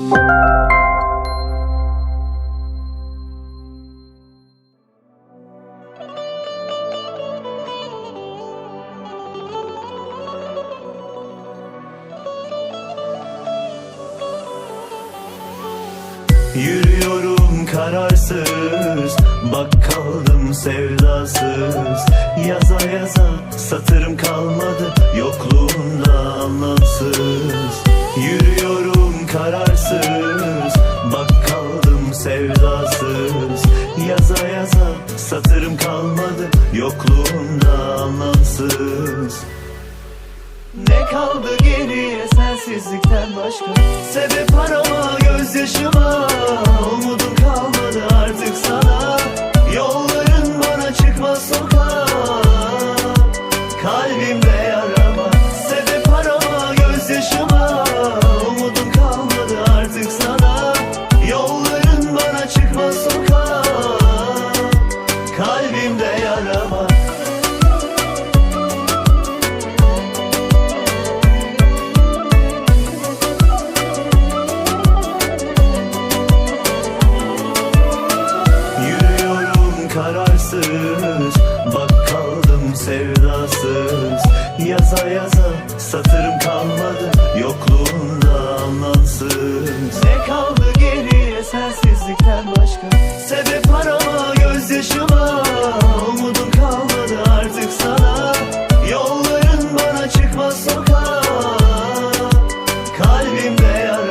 Yürüyorum kararsız, bak kaldım sevdasız. Yaza yaza satırım kalmadı, yokluğunda anlamsız. Yürüyorum kararsız, bak kaldım sevdasız. Yaza yaza satırım kalmadı, yokluğunda anlamsız. Ne kaldı geriye sensizlikten başka? Sebep arama gözyaşıma, umudum kalmadı artık sana. Yolların bana çıkmaz sokağa, kalbimde yarama. Sebep arama gözyaşıma, umudum kalmadı artık sana. Yolların bana çıkmaz sokağa, kalbimde yarama. Kararsız, bak kaldım sevdasız. Yaza yaza satırım kalmadı, yokluğunda anlamsız. Ne kaldı geriye sensizlikten başka? Sebep arama gözyaşıma, umudum kalmadı artık sana. Yolların bana çıkmaz sokağa, kalbimde yara.